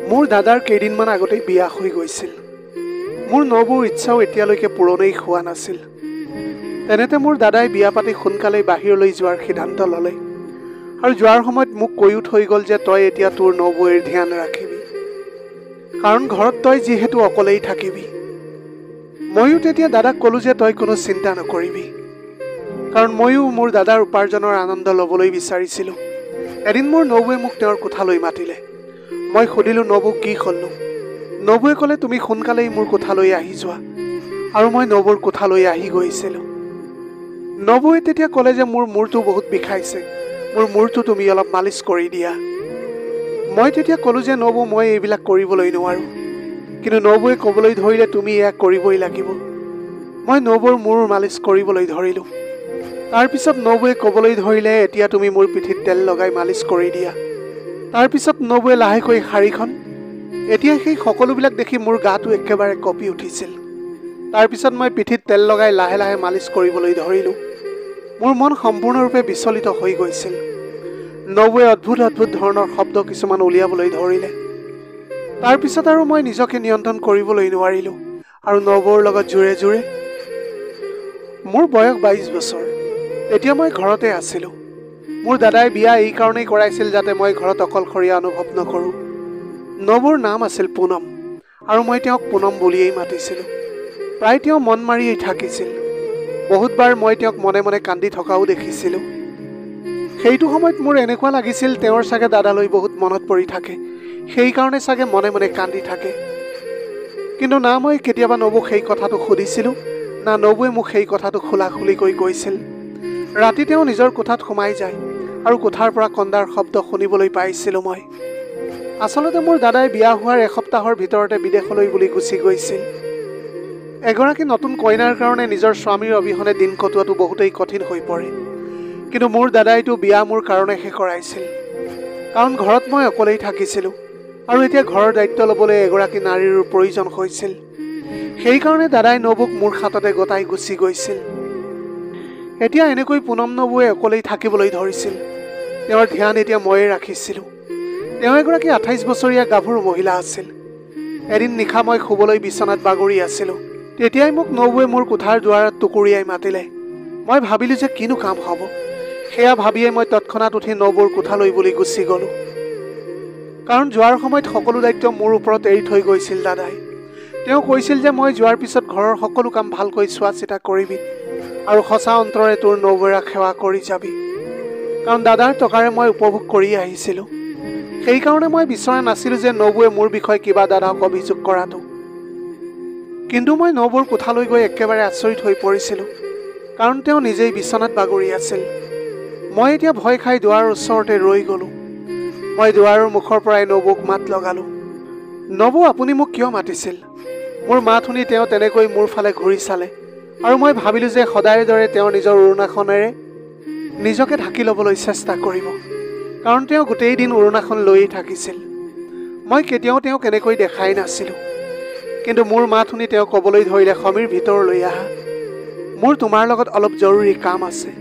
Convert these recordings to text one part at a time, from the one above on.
মোৰ দাদাৰ কেইদিনমান আগতেই বিয়া হৈ গৈছিল। মোৰ নবৌৰ ইচ্ছাও এতিয়ালৈকে পূৰণেই হোৱা নাছিল। তেনেতে মোৰ দাদাই বিয়া পাতি সোনকালেই বাহিৰলৈ যোৱাৰ সিদ্ধান্ত ল'লে আৰু যোৱাৰ সময়ত মোক কৈও থৈ গ'ল যে তই এতিয়া তোৰ নবৌৰ ধ্যান ৰাখিবি, কাৰণ ঘৰত তই যিহেতু অকলেই থাকিবি। ময়ো তেতিয়া দাদাক ক'লোঁ যে তই কোনো চিন্তা নকৰিবি, কাৰণ ময়ো মোৰ দাদাৰ উপাৰ্জনৰ আনন্দ ল'বলৈ বিচাৰিছিলোঁ। এদিন মোৰ নবৌৱে মোক তেওঁৰ কোঠালৈ মাতিলে। মই সুধিলোঁ, নবৌ কি হ'লনো? নবৌৱে ক'লে, তুমি সোনকালেই মোৰ কোঠালৈ আহি যোৱা। আৰু মই নবৌৰ কোঠালৈ আহি গৈছিলোঁ। নবৌৱে তেতিয়া ক'লে যে মোৰ মূৰটো বহুত বিষাইছে, মোৰ মূৰটো তুমি অলপ মালিচ কৰি দিয়া। মই তেতিয়া ক'লোঁ যে নবৌ, মই এইবিলাক কৰিবলৈ নোৱাৰোঁ। কিন্তু নবৌৱে ক'বলৈ ধৰিলে, তুমি এয়া কৰিবই লাগিব। মই নবৌৰ মূৰ মালিচ কৰিবলৈ ধৰিলোঁ। তাৰপিছত নবৌৱে ক'বলৈ ধৰিলে, এতিয়া তুমি মোৰ পিঠিত তেল লগাই মালিচ কৰি দিয়া। তাৰপিছত নবৌৱে লাহেকৈ শাৰীখন। এতিয়া সেই সকলোবিলাক দেখি মোৰ গাটো একেবাৰে কঁপি উঠিছিল। তাৰপিছত মই পিঠিত তেল লগাই লাহে লাহে মালিচ কৰিবলৈ ধৰিলোঁ। মোৰ মন সম্পূৰ্ণৰূপে বিচলিত হৈ গৈছিল। নবৌৱে অদ্ভুত অদ্ভুত ধৰণৰ শব্দ কিছুমান উলিয়াবলৈ ধৰিলে। তাৰপিছত আৰু মই নিজকে নিয়ন্ত্ৰণ কৰিবলৈ নোৱাৰিলোঁ আৰু নবৌৰ লগত জোৰে জোৰে। মোৰ বয়স 22 বছৰ। তেতিয়া মই ঘৰতে আছিলোঁ। মোৰ দাদাই বিয়া এই কাৰণেই কৰাইছিল যাতে মই ঘৰত অকলশৰীয়া অনুভৱ নকৰোঁ। নবৌৰ নাম আছিল পুনম আৰু মই তেওঁক পুনম বুলিয়েই মাতিছিলোঁ। প্ৰায় তেওঁ মন মাৰিয়েই থাকিছিল। বহুতবাৰ মই তেওঁক মনে মনে কান্দি থকাও দেখিছিলোঁ। সেইটো সময়ত মোৰ এনেকুৱা লাগিছিল তেওঁৰ চাগে দাদালৈ বহুত মনত পৰি থাকে, সেইকাৰণে চাগে মনে মনে কান্দি থাকে। কিন্তু না মই কেতিয়াবা নবৌক সেই কথাটো সুধিছিলোঁ, না নবৌৱে মোক সেই কথাটো খোলাখুলিকৈ কৈছিল। ৰাতি তেওঁ নিজৰ কোঠাত সোমাই যায় আৰু কোঠাৰ পৰা কন্দাৰ শব্দ শুনিবলৈ পাইছিলোঁ মই। আচলতে মোৰ দাদাই বিয়া হোৱাৰ এসপ্তাহৰ ভিতৰতে বিদেশলৈ বুলি গুচি গৈছিল। এগৰাকী নতুন কইনাৰ কাৰণে নিজৰ স্বামীৰ অবিহনে দিন কটোৱাটো বহুতেই কঠিন হৈ পৰে। কিন্তু মোৰ দাদাইতো বিয়া মোৰ কাৰণেহে কৰাইছিল, কাৰণ ঘৰত মই অকলেই থাকিছিলোঁ আৰু এতিয়া ঘৰৰ দায়িত্ব ল'বলৈ এগৰাকী নাৰীৰ প্ৰয়োজন হৈছিল। সেইকাৰণে দাদাই নবৌক মোৰ হাততে গতাই গুচি গৈছিল। এতিয়া এনেকৈ পুনম নবৌৱে অকলেই থাকিবলৈ ধৰিছিল। তেওঁৰ ধ্যান এতিয়া ময়ে ৰাখিছিলোঁ। তেওঁ এগৰাকী 28 বছৰীয়া গাভৰু মহিলা আছিল। এদিন নিশা মই শুবলৈ বিচনাত বাগৰি আছিলোঁ। তেতিয়াই মোক নবৌৱে মোৰ কোঠাৰ দুৱাৰত টুকুৰিয়াই মাতিলে। মই ভাবিলোঁ যে কিনো কাম হ'ব। সেয়া ভাবিয়ে মই তৎক্ষণাত উঠি নবৌৰ কোঠালৈ বুলি গুচি গ'লোঁ, কাৰণ যোৱাৰ সময়ত সকলো দায়িত্ব মোৰ ওপৰত এৰি থৈ গৈছিল দাদাই। তেওঁ কৈছিল যে মই যোৱাৰ পিছত ঘৰৰ সকলো কাম ভালকৈ চোৱা চিতা কৰিবি আৰু সঁচা অন্তৰে তোৰ নবৌৰাক সেৱা কৰি যাবি, কাৰণ দাদাৰ টকাৰে মই উপভোগ কৰি আহিছিলোঁ। সেইকাৰণে মই বিচৰা নাছিলোঁ যে নবৌৱে মোৰ বিষয়ে কিবা দাদাক অভিযোগ কৰাটো। কিন্তু মই নবৌৰ কোঠালৈ গৈ একেবাৰে আচৰিত হৈ পৰিছিলোঁ, কাৰণ তেওঁ নিজেই বিচনাত বাগৰি আছিল। মই এতিয়া ভয় খাই দুৱাৰৰ ওচৰতে ৰৈ গ'লোঁ। মই দুৱাৰৰ মুখৰ পৰাই নবৌক মাত লগালোঁ, নবৌ, আপুনি মোক কিয় মাতিছিল? মোৰ মাত শুনি তেওঁ তেনেকৈ মোৰ ফালে ঘূৰি চালে আৰু মই ভাবিলোঁ যে সদায়ৰ দৰে তেওঁ নিজৰ উৰণাখনেৰে নিজকে ঢাকি ল'বলৈ চেষ্টা কৰিব, কাৰণ তেওঁ গোটেই দিন উৰণাখন লৈয়ে থাকিছিল। মই কেতিয়াও তেওঁক এনেকৈ দেখাই নাছিলোঁ। কিন্তু মোৰ মাত শুনি তেওঁ ক'বলৈ ধৰিলে, সমীৰ, ভিতৰলৈ আহা, মোৰ তোমাৰ লগত অলপ জৰুৰী কাম আছে।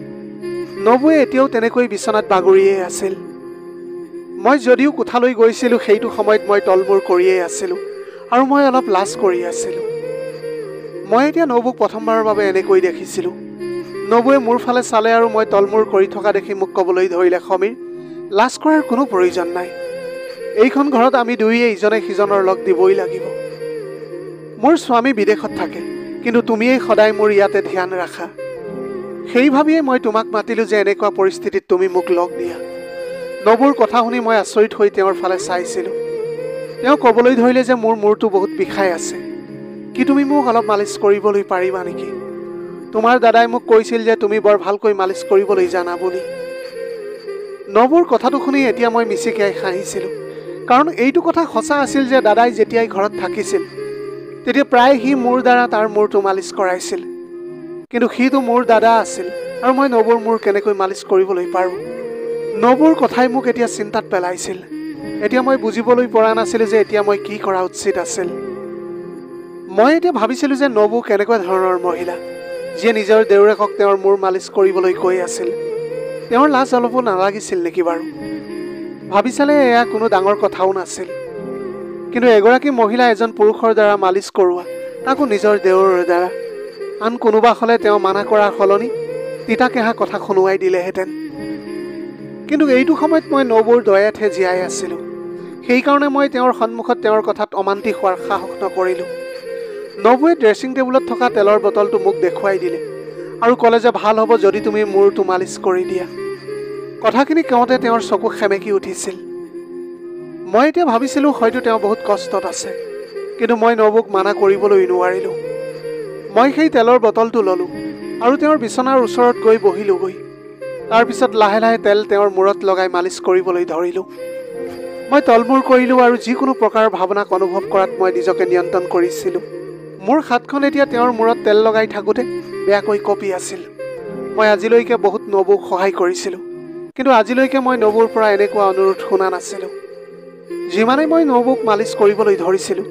নবৌৱে এতিয়াও তেনেকৈ বিচনাত বাগৰিয়ে আছিল। মই যদিও কোঠালৈ গৈছিলোঁ, সেইটো সময়ত মই তলমূৰ কৰিয়েই আছিলোঁ আৰু মই অলপ লাজ কৰি আছিলোঁ। মই এতিয়া নবৌক প্ৰথমবাৰৰ বাবে এনেকৈ দেখিছিলোঁ। নবৌৱে মোৰ ফালে চালে আৰু মই তলমূৰ কৰি থকা দেখি মোক ক'বলৈ ধৰিলে, সমীৰ, লাজ কৰাৰ কোনো প্ৰয়োজন নাই। এইখন ঘৰত আমি দুয়োয়ে ইজনে সিজনৰ লগ দিবই লাগিব। মোৰ স্বামী বিদেশত থাকে, কিন্তু তুমিয়েই সদায় মোৰ ইয়াতে ধ্যান ৰাখা। সেই ভাবিয়েই মই তোমাক মাতিলোঁ যে এনেকুৱা পৰিস্থিতিত তুমি মোক লগ দিয়া। নবৌৰ কথা শুনি মই আচৰিত হৈ তেওঁৰ ফালে চাইছিলোঁ। তেওঁ ক'বলৈ ধৰিলে যে মোৰ মূৰটো বহুত বিষাই আছে, কি তুমি মোক অলপ মালিচ কৰিবলৈ পাৰিবা নেকি? তোমাৰ দাদাই মোক কৈছিল যে তুমি বৰ ভালকৈ মালিচ কৰিবলৈ জানা বুলি। নবৌৰ কথাটো শুনি এতিয়া মই মিচিকিয়াই হাঁহিছিলোঁ, কাৰণ এইটো কথা সঁচা আছিল যে দাদাই যেতিয়াই ঘৰত থাকিছিল তেতিয়া প্ৰায় সি মোৰ দ্বাৰা তাৰ মূৰটো মালিচ কৰাইছিল। কিন্তু সিটো মোৰ দাদা আছিল আৰু মই নবৌৰ মূৰ কেনেকৈ মালিচ কৰিবলৈ পাৰোঁ? নবৌৰ কথাই মোক এতিয়া চিন্তাত পেলাইছিল। এতিয়া মই বুজিবলৈ পৰা নাছিলোঁ যে এতিয়া মই কি কৰা উচিত আছিল। মই এতিয়া ভাবিছিলোঁ যে নবৌ কেনেকুৱা ধৰণৰ মহিলা, যিয়ে নিজৰ দেউৰেকক তেওঁৰ মূৰ মালিচ কৰিবলৈ কৈ আছিল। তেওঁৰ লাজ অলপো নালাগিছিল নেকি বাৰু? ভাবি চালে এয়া কোনো ডাঙৰ কথাও নাছিল। কিন্তু এগৰাকী মহিলা এজন পুৰুষৰ দ্বাৰা মালিচ কৰোৱা, তাকো নিজৰ দেওৰৰ দ্বাৰা, আন কোনোবা হ'লে তেওঁ মানা কৰাৰ সলনি তিতাকেহা কথা শুনুৱাই দিলেহেঁতেন। কিন্তু এইটো সময়ত মই নবৌৰ দয়াতহে জীয়াই আছিলোঁ। সেইকাৰণে মই তেওঁৰ সন্মুখত তেওঁৰ কথাত অমান্তি হোৱাৰ সাহস নকৰিলোঁ। নবৌৱে ড্ৰেছিং টেবুলত থকা তেলৰ বটলটো মোক দেখুৱাই দিলে আৰু ক'লে যে ভাল হ'ব যদি তুমি মূৰটো মালিচ কৰি দিয়া। কথাখিনি কওঁতে তেওঁৰ চকু সেমেকি উঠিছিল। মই এতিয়া ভাবিছিলোঁ হয়তো তেওঁ বহুত কষ্টত আছে, কিন্তু মই নবৌক মানা কৰিবলৈ নোৱাৰিলোঁ। মই সেই তেলৰ বটলটো ল'লোঁ আৰু তেওঁৰ বিচনাৰ ওচৰত গৈ বহিলোঁগৈ। তাৰপিছত লাহে লাহে তেল তেওঁৰ মূৰত লগাই মালিচ কৰিবলৈ ধৰিলোঁ। মই তলমূৰ কৰিলোঁ আৰু যিকোনো প্ৰকাৰৰ ভাৱনাক অনুভৱ কৰাত মই নিজকে নিয়ন্ত্ৰণ কৰিছিলোঁ। মোৰ হাতখন এতিয়া তেওঁৰ মূৰত তেল লগাই থাকোঁতে বেয়াকৈ কঁপি আছিল। মই আজিলৈকে বহুত নবৌক সহায় কৰিছিলোঁ, কিন্তু আজিলৈকে মই নবৌৰ পৰা এনেকুৱা অনুৰোধ শুনা নাছিলোঁ। যিমানেই মই নবৌক মালিচ কৰিবলৈ ধৰিছিলোঁ,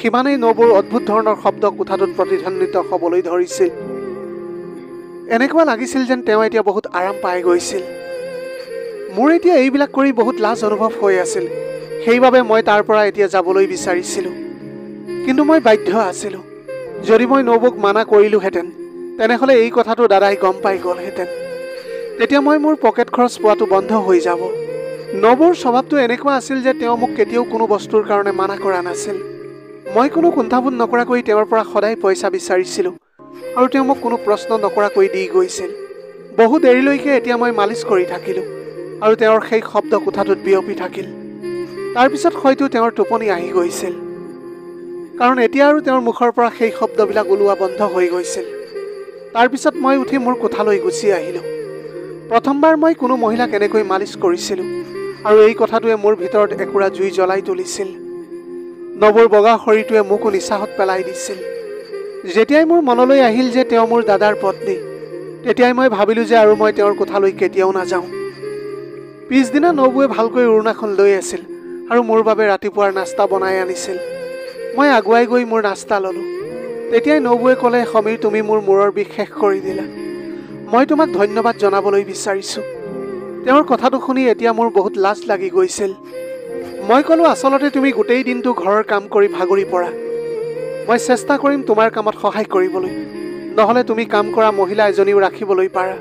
সিমানেই নবৌৰ অদ্ভুত ধৰণৰ শব্দ কোঠাটোত প্ৰতিধ্বনিত হ'বলৈ ধৰিছিল। এনেকুৱা লাগিছিল যেন তেওঁ এতিয়া বহুত আৰাম পাই গৈছিল। মোৰ এতিয়া এইবিলাক কৰি বহুত লাজ অনুভৱ হৈ আছিল। সেইবাবে মই তাৰ পৰা এতিয়া যাবলৈ বিচাৰিছিলোঁ, কিন্তু মই বাধ্য আছিলোঁ। যদি মই নবৌক মানা কৰিলোঁহেঁতেন, তেনেহ'লে এই কথাটো দাদাই গম পাই গ'লহেঁতেন। তেতিয়া মই মোৰ পকেট খৰচ পোৱাটো বন্ধ হৈ যাব। নবৌৰ স্বভাৱটো এনেকুৱা আছিল যে তেওঁ মোক কেতিয়াও কোনো বস্তুৰ কাৰণে মানা কৰা নাছিল। মই কোনো কুণ্ঠাবোধ নকৰাকৈ তেওঁৰ পৰা সদায় পইচা বিচাৰিছিলোঁ আৰু তেওঁ মোক কোনো প্ৰশ্ন নকৰাকৈ দি গৈছিল। বহু দেৰিলৈকে এতিয়া মই মালিচ কৰি থাকিলোঁ আৰু তেওঁৰ সেই শব্দ কোঠাটোত বিয়পি থাকিল। তাৰপিছত হয়তো তেওঁৰ টোপনি আহি গৈছিল, কাৰণ এতিয়া আৰু তেওঁৰ মুখৰ পৰা সেই শব্দবিলাক ওলোৱা বন্ধ হৈ গৈছিল। তাৰপিছত মই উঠি মোৰ কোঠালৈ গুচি আহিলোঁ। প্ৰথমবাৰ মই কোনো মহিলাক এনেকৈ মালিচ কৰিছিলোঁ আৰু এই কথাটোৱে মোৰ ভিতৰত একুৰা জুই জ্বলাই তুলিছিল। নবৌৰ বগা শৰীৰটোৱে মোকো নিচাহত পেলাই দিছিল। যেতিয়াই মোৰ মনলৈ আহিল যে তেওঁ মোৰ দাদাৰ পত্নী, তেতিয়াই মই ভাবিলোঁ যে আৰু মই তেওঁৰ কোঠালৈ কেতিয়াও নাযাওঁ। পিছদিনা নবৌৱে ভালকৈ উৰুণাখন লৈ আছিল আৰু মোৰ বাবে ৰাতিপুৱাৰ নাস্তা বনাই আনিছিল। মই আগুৱাই গৈ মোৰ নাস্তা ল'লোঁ। তেতিয়াই নবৌৱে ক'লে, সমীৰ, তুমি মোৰ মূৰৰ বিষ শেষ কৰি দিলা। মই তোমাক ধন্যবাদ জনাবলৈ বিচাৰিছোঁ। তেওঁৰ কথাটো শুনি এতিয়া মোৰ বহুত লাজ লাগি গৈছিল। মই ক'লোঁ, আচলতে তুমি গোটেই দিনটো ঘৰৰ কাম কৰি ভাগৰি পৰা। মই চেষ্টা কৰিম তোমাৰ কামত সহায় কৰিবলৈ, নহ'লে তুমি কাম কৰা মহিলা এজনীও ৰাখিবলৈ পাৰা।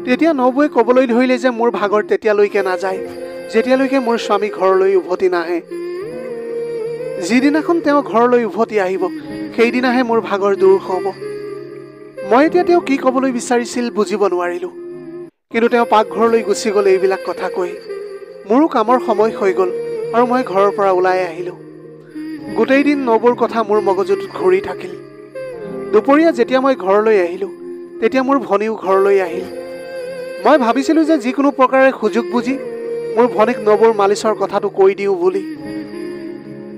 তেতিয়া নবৌৱে ক'বলৈ ধৰিলে যে মোৰ ভাগৰ তেতিয়ালৈকে নাযায় যেতিয়ালৈকে মোৰ স্বামী ঘৰলৈ উভতি নাহে। যিদিনাখন তেওঁ ঘৰলৈ উভতি আহিব, সেইদিনাহে মোৰ ভাগৰ দূৰ হ'ব। মই এতিয়া তেওঁ কি ক'বলৈ বিচাৰিছিল বুজিব নোৱাৰিলোঁ, কিন্তু তেওঁ পাকঘৰলৈ গুচি গ'ল এইবিলাক কথা কৈ। মোৰো কামৰ সময় হৈ গ'ল আৰু মই ঘৰৰ পৰা ওলাই আহিলোঁ। গোটেই দিন নবৌৰ কথা মোৰ মগজুত ঘূৰি থাকিল। দুপৰীয়া যেতিয়া মই ঘৰলৈ আহিলোঁ, তেতিয়া মোৰ ভনীও ঘৰলৈ আহিল। মই ভাবিছিলোঁ যে যিকোনো প্ৰকাৰে সুযোগ বুজি মোৰ ভনীক নবৌৰ মালিচৰ কথাটো কৈ দিওঁ বুলি,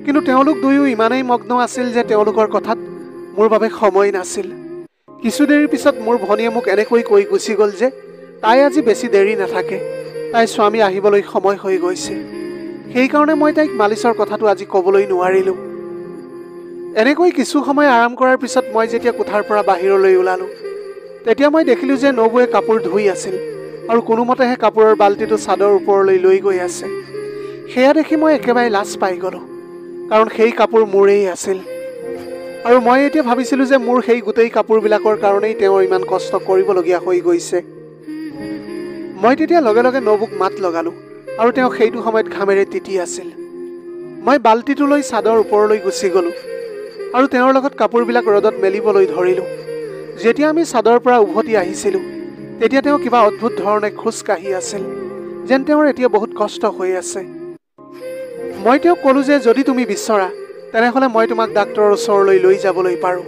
কিন্তু তেওঁলোক দুয়ো ইমানেই মগ্ন আছিল যে তেওঁলোকৰ কথাত মোৰ বাবে সময় নাছিল। কিছু দেৰিৰ পিছত মোৰ ভনীয়ে মোক এনেকৈ কৈ গুচি গ'ল যে তাই আজি বেছি দেৰি নাথাকে, তাইৰ স্বামী আহিবলৈ সময় হৈ গৈছে। সেইকাৰণে মই তাইক মালিচৰ কথাটো আজি ক'বলৈ নোৱাৰিলোঁ। এনেকৈ কিছু সময় আৰাম কৰাৰ পিছত মই যেতিয়া কোঠাৰ পৰা বাহিৰলৈ ওলালোঁ, তেতিয়া মই দেখিলোঁ যে নবৌৱে কাপোৰ ধুই আছিল আৰু কোনোমতেহে কাপোৰৰ বাল্টিটো চাদৰ ওপৰলৈ লৈ গৈ আছে। সেয়া দেখি মই একেবাৰে লাজ পাই গ'লোঁ, কাৰণ সেই কাপোৰ মোৰেই আছিল। আৰু মই এতিয়া ভাবিছিলোঁ যে মোৰ সেই গোটেই কাপোৰবিলাকৰ কাৰণেই তেওঁ ইমান কষ্ট কৰিবলগীয়া হৈ গৈছে। মই তেতিয়া লগে লগে নবৌক মাত লগালোঁ আৰু তেওঁ সেইটো সময়ত ঘামেৰে তিতি আছিল। মই বাল্টিটো লৈ চাদৰ ওপৰলৈ গুচি গ'লোঁ আৰু তেওঁৰ লগত কাপোৰবিলাক ৰ'দত মেলিবলৈ ধৰিলোঁ। যেতিয়া আমি চাদৰ পৰা উভতি আহিছিলোঁ, তেতিয়া তেওঁ কিবা অদ্ভুত ধৰণে খোজ কাঢ়ি আছিল, যেন তেওঁৰ এতিয়া বহুত কষ্ট হৈ আছে। মই তেওঁক ক'লোঁ যে যদি তুমি বিচৰা তেনেহ'লে মই তোমাক ডাক্তৰৰ ওচৰলৈ লৈ যাবলৈ পাৰোঁ।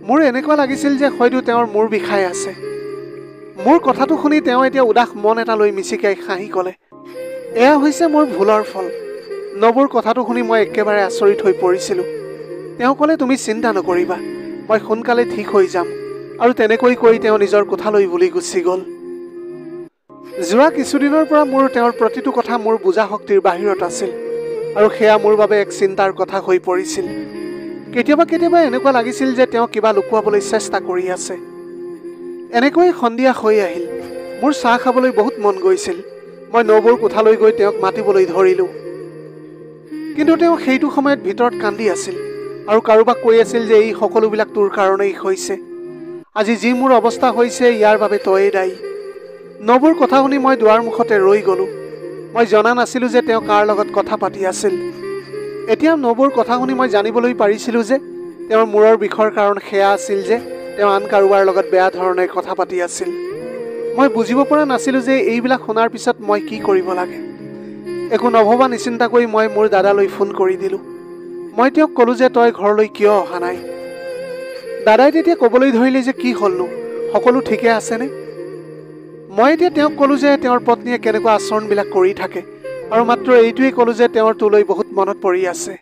মোৰ এনেকুৱা লাগিছিল যে হয়তো তেওঁৰ মূৰ বিষাই আছে। মোৰ কথাটো শুনি তেওঁ এতিয়া উদাস মন এটা লৈ মিচিকাই হাঁহি ক'লে, এয়া হৈছে মোৰ ভুলৰ ফল। নবৌৰ কথাটো শুনি মই একেবাৰে আচৰিত হৈ পৰিছিলোঁ। তেওঁ ক'লে, তুমি চিন্তা নকৰিবা, মই সোনকালে ঠিক হৈ যাম। আৰু তেনেকৈ কৈ তেওঁ নিজৰ কোঠালৈ বুলি গুচি গ'ল। যোৱা কিছুদিনৰ পৰা মোৰ তেওঁৰ প্ৰতিটো কথা মোৰ বুজা শক্তিৰ বাহিৰত আছিল আৰু সেয়া মোৰ বাবে এক চিন্তাৰ কথা হৈ পৰিছিল। কেতিয়াবা কেতিয়াবা এনেকুৱা লাগিছিল যে তেওঁ কিবা লুকুৱাবলৈ চেষ্টা কৰি আছে। এনেকৈ সন্ধিয়া হৈ আহিল। মোৰ চাহ খাবলৈ বহুত মন গৈছিল। মই নবৌৰ কোঠালৈ গৈ তেওঁক মাতিবলৈ ধৰিলোঁ। কিন্তু তেওঁ সেইটো সময়ত ভিতৰত কান্দি আছিল আৰু কাৰোবাক কৈ আছিল যে এই সকলোবিলাক তোৰ কাৰণেই হৈছে। আজি যি মোৰ অৱস্থা হৈছে ইয়াৰ বাবে তয়েই দায়ী। নবুৰ কথা শুনি মই দুৱাৰ মুখতে ৰৈ গ'লোঁ। মই জনা নাছিলোঁ যে তেওঁ কাৰ লগত কথা পাতি আছিল। এতিয়া নবুৰ কথা শুনি মই জানিবলৈ পাৰিছিলোঁ যে তেওঁৰ মূৰৰ বিষৰ কাৰণ সেয়া আছিল যে তেওঁ আন কাৰোবাৰ লগত বেয়া ধৰণে কথা পাতি আছিল। মই বুজিব পৰা নাছিলোঁ যে এইবিলাক শুনাৰ পিছত মই কি কৰিব লাগে। একো নভবা নিচিন্তাকৈ মই মোৰ দাদালৈ ফোন কৰি দিলোঁ। মই তেওঁক ক'লোঁ যে তই ঘৰলৈ কিয় অহা নাই। দাদাই তেতিয়া ক'বলৈ ধৰিলে যে কি হ'লনো, সকলো ঠিকে আছেনে? মই এতিয়া তেওঁক ক'লোঁ যে তেওঁৰ পত্নীয়ে কেনেকুৱা আচৰণবিলাক কৰি থাকে আৰু মাত্ৰ এইটোৱেই ক'লোঁ যে তেওঁৰ তোলৈ বহুত মনত পৰি আছে,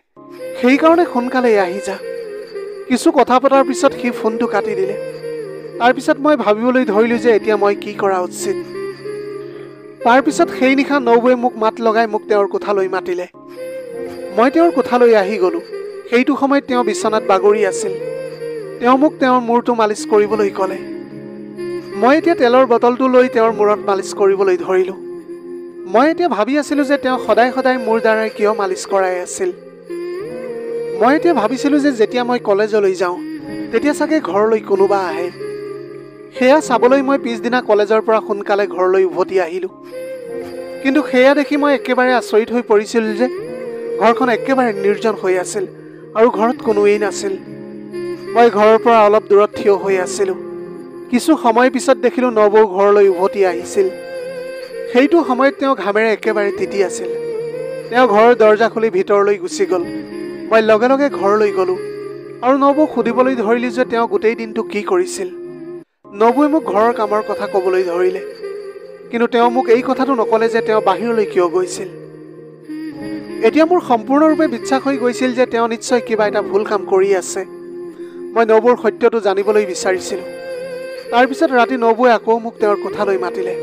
সেইকাৰণে সোনকালেই আহি যা। কিছু কথা পতাৰ পিছত সি ফোনটো কাটি দিলে। তাৰপিছত মই ভাবিবলৈ ধৰিলোঁ যে এতিয়া মই কি কৰা উচিত। তাৰপিছত সেই নিশা নবুৱে মোক মাত লগাই মোক তেওঁৰ কোঠালৈ মাতিলে। মই তেওঁৰ কোঠালৈ আহি গ'লোঁ। সেইটো সময়ত তেওঁ বিচনাত বাগৰি আছিল। তেওঁ মোক তেওঁৰ মূৰটো মালিচ কৰিবলৈ ক'লে। মই এতিয়া তেলৰ বটলটো লৈ তেওঁৰ মূৰত মালিচ কৰিবলৈ ধৰিলোঁ। মই এতিয়া ভাবি আছিলোঁ যে তেওঁ সদায় সদায় মোৰ দ্বাৰাই কিয় মালিচ কৰাই আছিল। মই এতিয়া ভাবিছিলোঁ যে যেতিয়া মই কলেজলৈ যাওঁ তেতিয়া চাগে ঘৰলৈ কোনোবা আহে। সেয়া চাবলৈ মই পিছদিনা কলেজৰ পৰা সোনকালে ঘৰলৈ উভতি আহিলোঁ। কিন্তু সেয়া দেখি মই একেবাৰে আচৰিত হৈ পৰিছিলোঁ যে ঘৰখন একেবাৰে নিৰ্জন হৈ আছিল আৰু ঘৰত কোনোৱেই নাছিল। মই ঘৰৰ পৰা অলপ দূৰত থিয় হৈ আছিলোঁ। কিছু সময় পিছত দেখিলোঁ নবৌ ঘৰলৈ উভতি আহিছিল। সেইটো সময়ত তেওঁ ঘামেৰে একেবাৰে তিতি আছিল। তেওঁ ঘৰৰ দৰ্জা খুলি ভিতৰলৈ গুচি গ'ল। মই লগে লগে ঘৰলৈ গ'লোঁ আৰু নবৌক সুধিবলৈ ধৰিলোঁ যে তেওঁ গোটেই দিনটো কি কৰিছিল। নবৌৱে মোক ঘৰৰ কামৰ কথা ক'বলৈ ধৰিলে, কিন্তু তেওঁ মোক এই কথাটো নক'লে যে তেওঁ বাহিৰলৈ কিয় গৈছিল। এতিয়া মোৰ সম্পূৰ্ণৰূপে বিশ্বাস হৈ গৈছিল যে তেওঁ নিশ্চয় কিবা এটা ভুল কাম কৰি আছে। মই নবৌৰ সত্যটো জানিবলৈ বিচাৰিছিলোঁ। তাৰপিছত ৰাতি নবৌৱে আকৌ মোক তেওঁৰ কোঠালৈ মাতিলে।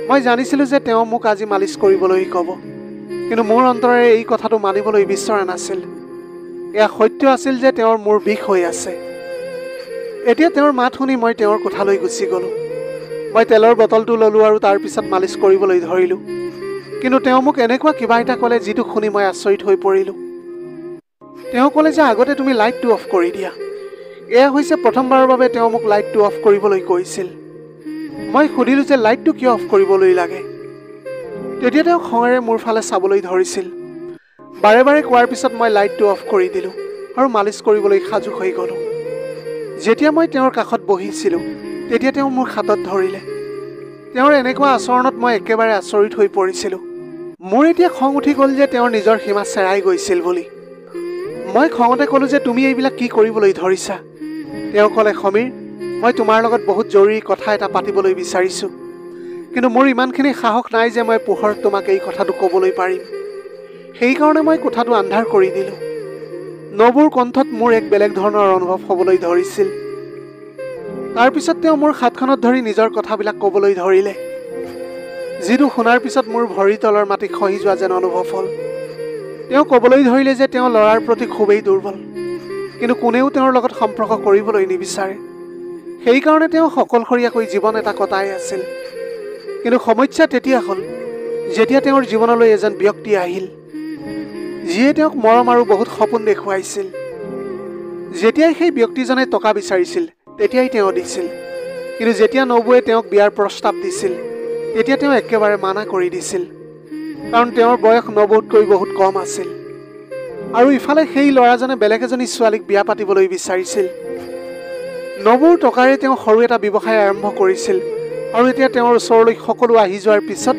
মই জানিছিলোঁ যে তেওঁ মোক আজি মালিচ কৰিবলৈ ক'ব, কিন্তু মোৰ অন্তৰেৰে এই কথাটো মানিবলৈ বিচৰা নাছিল। এয়া সত্য আছিল যে তেওঁৰ মূৰ বিষ হৈ আছে। এতিয়া তেওঁৰ মাত শুনি মই তেওঁৰ কোঠালৈ গুচি গ'লোঁ। মই তেলৰ বটলটো ল'লোঁ আৰু তাৰপিছত মালিচ কৰিবলৈ ধৰিলোঁ। কিন্তু তেওঁ মোক এনেকুৱা কিবা এটা ক'লে যিটো শুনি মই আচৰিত হৈ পৰিলোঁ। তেওঁ ক'লে যে আগতে তুমি লাইটটো অফ কৰি দিয়া। এয়া হৈছে প্ৰথমবাৰৰ বাবে তেওঁ মোক লাইটটো অফ কৰিবলৈ কৈছিল। মই সুধিলোঁ যে লাইটটো কিয় অফ কৰিবলৈ লাগে। তেতিয়া তেওঁ খঙেৰে মোৰ ফালে চাবলৈ ধৰিছিল। বাৰে বাৰে কোৱাৰ পিছত মই লাইটটো অফ কৰি দিলোঁ আৰু মালিচ কৰিবলৈ সাজু হৈ গ'লোঁ। যেতিয়া মই তেওঁৰ কাষত বহিছিলোঁ তেতিয়া তেওঁ মোৰ হাতত ধৰিলে। তেওঁৰ এনেকুৱা আচৰণত মই একেবাৰে আচৰিত হৈ পৰিছিলোঁ। মোৰ এতিয়া খং উঠি গ'ল যে তেওঁৰ নিজৰ সীমা চেৰাই গৈছিল বুলি। মই খঙতে ক'লোঁ যে তুমি এইবিলাক কি কৰিবলৈ ধৰিছা। তেওঁ ক'লে, সমীৰ, মই তোমাৰ লগত বহুত জৰুৰী কথা এটা পাতিবলৈ বিচাৰিছোঁ, কিন্তু মোৰ ইমানখিনি সাহস নাই যে মই পোহৰত তোমাক এই কথাটো ক'বলৈ পাৰিম। সেইকাৰণে মই কোঠাটো আন্ধাৰ কৰি দিলোঁ। নবৌৰ কণ্ঠত মোৰ এক বেলেগ ধৰণৰ অনুভৱ হ'বলৈ ধৰিছিল। তাৰপিছত তেওঁ মোৰ হাতখনত ধৰি নিজৰ কথাবিলাক ক'বলৈ ধৰিলে, যিটো শুনাৰ পিছত মোৰ ভৰিৰ তলৰ মাটি খহি যোৱা যেন অনুভৱ হ'ল। তেওঁ ক'বলৈ ধৰিলে যে তেওঁ ল'ৰাৰ প্ৰতি খুবেই দুৰ্বল, কিন্তু কোনেও তেওঁৰ লগত সম্পৰ্ক কৰিবলৈ নিবিচাৰে। সেইকাৰণে তেওঁ অকলশৰীয়াকৈ জীৱন এটা কটাই আছিল। কিন্তু সমস্যা তেতিয়া হ'ল যেতিয়া তেওঁৰ জীৱনলৈ এজন ব্যক্তি আহিল, যিয়ে তেওঁক মৰম আৰু বহুত সপোন দেখুৱাইছিল। যেতিয়াই সেই ব্যক্তিজনে টকা বিচাৰিছিল তেতিয়াই তেওঁ দিছিল, কিন্তু যেতিয়া নবৌৱে তেওঁক বিয়াৰ প্ৰস্তাৱ দিছিল তেতিয়া তেওঁ একেবাৰে মানা কৰি দিছিল, কাৰণ তেওঁৰ বয়স নবৌতকৈ বহুত কম আছিল। আৰু ইফালে সেই ল'ৰাজনে বেলেগ এজনী ছোৱালীক বিয়া পাতিবলৈ বিচাৰিছিল। নবৌৰ টকাৰে তেওঁ সৰু এটা ব্যৱসায় আৰম্ভ কৰিছিল আৰু এতিয়া তেওঁৰ ওচৰলৈ সকলো আহি যোৱাৰ পিছত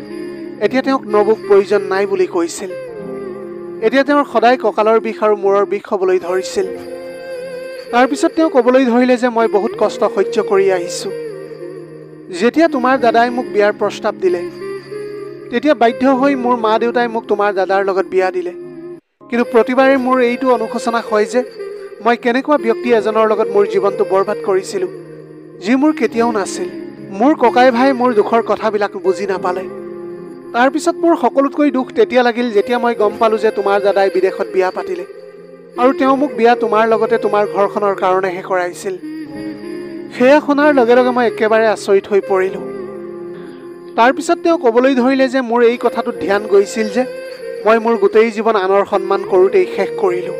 এতিয়া তেওঁক নবৌক প্ৰয়োজন নাই বুলি কৈছিল। এতিয়া তেওঁৰ সদায় কঁকালৰ বিষ আৰু মূৰৰ বিষ হ'বলৈ ধৰিছিল। তাৰপিছত তেওঁ ক'বলৈ ধৰিলে যে মই বহুত কষ্ট সহ্য কৰি আহিছোঁ। যেতিয়া তোমাৰ দাদাই মোক বিয়াৰ প্ৰস্তাৱ দিলে তেতিয়া বাধ্য হৈ মোৰ মা দেউতাই মোক তোমাৰ দাদাৰ লগত বিয়া দিলে, কিন্তু প্ৰতিবাৰে মোৰ এইটো অনুশোচনা হয় যে মই কেনেকুৱা ব্যক্তি এজনৰ লগত মোৰ জীৱনটো বৰবাদ কৰিছিলোঁ, যি মোৰ কেতিয়াও নাছিল। মোৰ ককাই ভাই মোৰ দুখৰ কথাবিলাক বুজি নাপালে। তাৰপিছত মোৰ সকলোতকৈ দুখ তেতিয়া লাগিল যেতিয়া মই গম পালোঁ যে তোমাৰ দাদাই বিদেশত বিয়া পাতিলে আৰু তেওঁ মোক বিয়া তোমাৰ লগতে তোমাৰ ঘৰখনৰ কাৰণেহে কৰাইছিল। সেয়া শুনাৰ লগে লগে মই একেবাৰে আচৰিত হৈ পৰিলোঁ। তাৰপিছত তেওঁ ক'বলৈ ধৰিলে যে মোৰ এই কথাটোত ধ্যান গৈছিল যে মই মোৰ গোটেই জীৱন আনৰ সন্মান কৰোঁতেই শেষ কৰিলোঁ,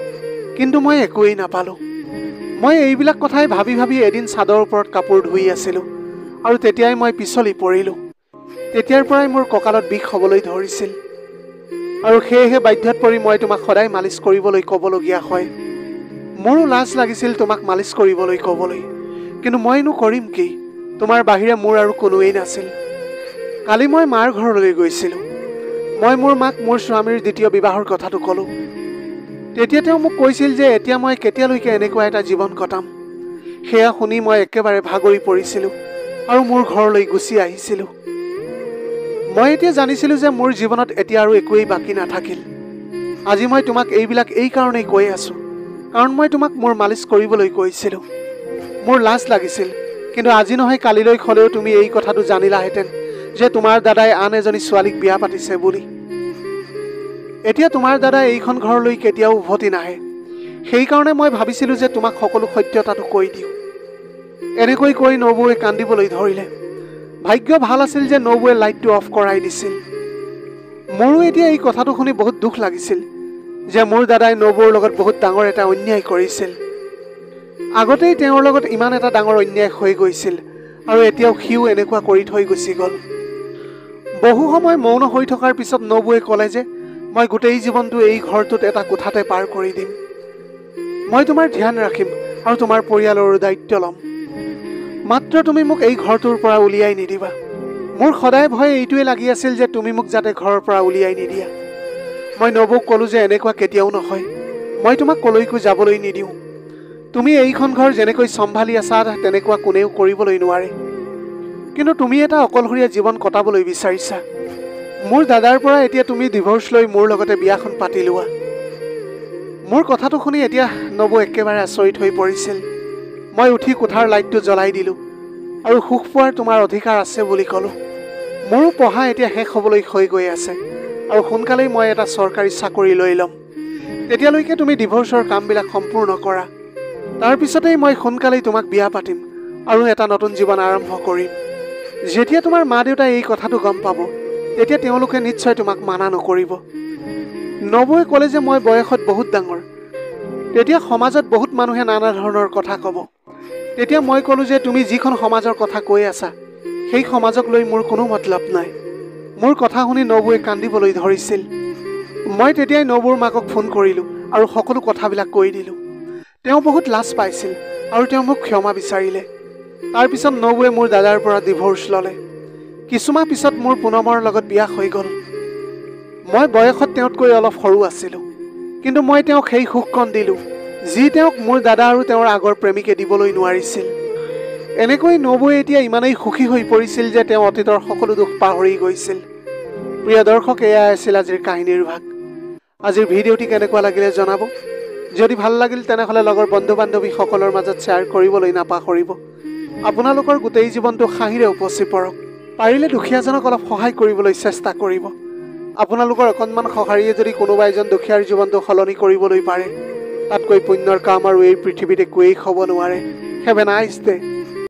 কিন্তু মই একোৱেই নাপালোঁ। মই এইবিলাক কথাই ভাবি ভাবি এদিন চাদৰ ওপৰত কাপোৰ ধুই আছিলোঁ আৰু তেতিয়াই মই পিছলি পৰিলোঁ। তেতিয়াৰ পৰাই মোৰ কঁকালত বিষ হ'বলৈ ধৰিছিল আৰু সেয়েহে বাধ্যত পৰি মই তোমাক সদায় মালিচ কৰিবলৈ ক'বলগীয়া হয়। মোৰো লাজ লাগিছিল তোমাক মালিচ কৰিবলৈ ক'বলৈ, কিন্তু মইনো কৰিম কি? তোমাৰ বাহিৰে মোৰ আৰু কোনোৱেই নাছিল। কালি মই মাৰ ঘৰলৈ গৈছিলোঁ। মই মোৰ মাক মোৰ স্বামীৰ দ্বিতীয় বিবাহৰ কথাটো ক'লোঁ। তেতিয়া তেওঁ মোক কৈছিল যে এতিয়া মই কেতিয়ালৈকে এনেকুৱা এটা জীৱন কটাম। সেয়া শুনি মই একেবাৰে ভাগৰি পৰিছিলোঁ আৰু মোৰ ঘৰলৈ গুচি আহিছিলোঁ। মই এতিয়া জানিছিলোঁ যে মোৰ জীৱনত এতিয়া আৰু একোৱেই বাকী নাথাকিল। আজি মই তোমাক এইবিলাক এই কাৰণেই কৈ আছোঁ, কাৰণ মই তোমাক মোৰ মালিচ কৰিবলৈ কৈছিলোঁ। মোৰ লাজ লাগিছিল, কিন্তু আজি নহয় কালিলৈ হ'লেও তুমি এই কথাটো জানিলাহেঁতেন যে তোমাৰ দাদাই আন এজনী ছোৱালীক বিয়া পাতিছে বুলি। এতিয়া তোমাৰ দাদাই এইখন ঘৰলৈ কেতিয়াও উভতি নাহে। সেইকাৰণে মই ভাবিছিলোঁ যে তোমাক সকলো সত্যতাটো কৈ দিওঁ। এনেকৈ কৈ নবৌৱে কান্দিবলৈ ধৰিলে। ভাগ্য ভাল আছিল যে নবৌৱে লাইটটো অফ কৰাই দিছিল। মোৰো এতিয়া এই কথাটো শুনি বহুত দুখ লাগিছিল যে মোৰ দাদাই নবৌৰ লগত বহুত ডাঙৰ এটা অন্যায় কৰিছিল। আগতেই তেওঁৰ লগত ইমান এটা ডাঙৰ অন্যায় হৈ গৈছিল আৰু এতিয়াও সিও এনেকুৱা কৰি থৈ গুচি গ'ল। বহু সময় মৌন হৈ থকাৰ পিছত নবৌৱে ক'লে যে মই গোটেই জীৱনটো এই ঘৰটোত এটা কোঠাতে পাৰ কৰি দিম। মই তোমাৰ ধ্যান ৰাখিম আৰু তোমাৰ পৰিয়ালৰো দায়িত্ব ল'ম। মাত্ৰ তুমি মোক এই ঘৰটোৰ পৰা উলিয়াই নিদিবা। মোৰ সদায় ভয় এইটোৱে লাগি আছিল যে তুমি মোক যাতে ঘৰৰ পৰা উলিয়াই নিদিয়া। মই নবৌক ক'লোঁ যে এনেকুৱা কেতিয়াও নহয়। মই তোমাক কলৈকো যাবলৈ নিদিওঁ। তুমি এইখন ঘৰ যেনেকৈ চম্ভালি আছা তেনেকুৱা কোনেও কৰিবলৈ নোৱাৰে। কিন্তু তুমি এটা অকলশৰীয়া জীৱন কটাবলৈ বিচাৰিছা। মোৰ দাদাৰ পৰা এতিয়া তুমি ডিভোৰ্চ লৈ মোৰ লগতে বিয়াখন পাতি লোৱা। মোৰ কথাটো শুনি এতিয়া নবৌ একেবাৰে আচৰিত হৈ পৰিছিল। মই উঠি কোঠাৰ লাইটটো জ্বলাই দিলোঁ আৰু সুখ পোৱাৰ তোমাৰ অধিকাৰ আছে বুলি ক'লোঁ। মোৰো পঢ়া এতিয়া শেষ হ'বলৈ হৈ গৈ আছে আৰু সোনকালেই মই এটা চৰকাৰী চাকৰি লৈ ল'ম। তেতিয়ালৈকে তুমি ডিভোৰ্চৰ কামবিলাক সম্পূৰ্ণ কৰা। তাৰপিছতেই মই সোনকালেই তোমাক বিয়া পাতিম আৰু এটা নতুন জীৱন আৰম্ভ কৰিম। যেতিয়া তোমাৰ মা দেউতাই এই কথাটো গম পাব, তেতিয়া তেওঁলোকে নিশ্চয় তোমাক মানা নকৰিব। নবৌৱে ক'লে যে মই বয়সত বহুত ডাঙৰ। তেতিয়া সমাজত বহুত মানুহে নানা ধৰণৰ কথা ক'ব। তেতিয়া মই ক'লোঁ যে তুমি যিখন সমাজৰ কথা কৈ আছা, সেই সমাজক লৈ মোৰ কোনো মতলব নাই। মোৰ কথা শুনি নবৌৱে কান্দিবলৈ ধৰিছিল। মই তেতিয়াই নবৌৰ মাকক ফোন কৰিলোঁ আৰু সকলো কথাবিলাক কৈ দিলোঁ। তেওঁ বহুত লাজ পাইছিল আৰু তেওঁ মোক ক্ষমা বিচাৰিলে। তাৰপিছত নবৌৱে মোৰ দাদাৰ পৰা ডিভোৰ্চ ল'লে। কিছুমাহ পিছত মোৰ পুনমৰ লগত বিয়া হৈ গ'ল। মই বয়সত তেওঁতকৈ অলপ সৰু আছিলোঁ, কিন্তু মই তেওঁক সেই সুখকণ দিলোঁ যি তেওঁক মোৰ দাদা আৰু তেওঁৰ আগৰ প্ৰেমিকে দিবলৈ নোৱাৰিছিল। এনেকৈ নবৌৱে এতিয়া ইমানেই সুখী হৈ পৰিছিল যে তেওঁ অতীতৰ সকলো দুখ পাহৰি গৈছিল। প্ৰিয় দৰ্শক, এয়াই আছিল আজিৰ কাহিনীৰ ভাগ। আজিৰ ভিডিঅ'টি কেনেকুৱা লাগিলে জনাব। যদি ভাল লাগিল তেনেহ'লে লগৰ বন্ধু বান্ধৱীসকলৰ মাজত শ্বেয়াৰ কৰিবলৈ নাপাহৰিব। আপোনালোকৰ গোটেই জীৱনটো হাঁহিৰে উপচি পৰক। পাৰিলে দুখীয়াজনক অলপ সহায় কৰিবলৈ চেষ্টা কৰিব। আপোনালোকৰ অকণমান সঁহাৰিয়ে যদি কোনোবা এজন দুখীয়াৰ জীৱনটো সলনি কৰিবলৈ পাৰে, তাতকৈ পুণ্যৰ কাম আৰু এই পৃথিৱীত একোৱেই হ'ব নোৱাৰে। Have a nice day.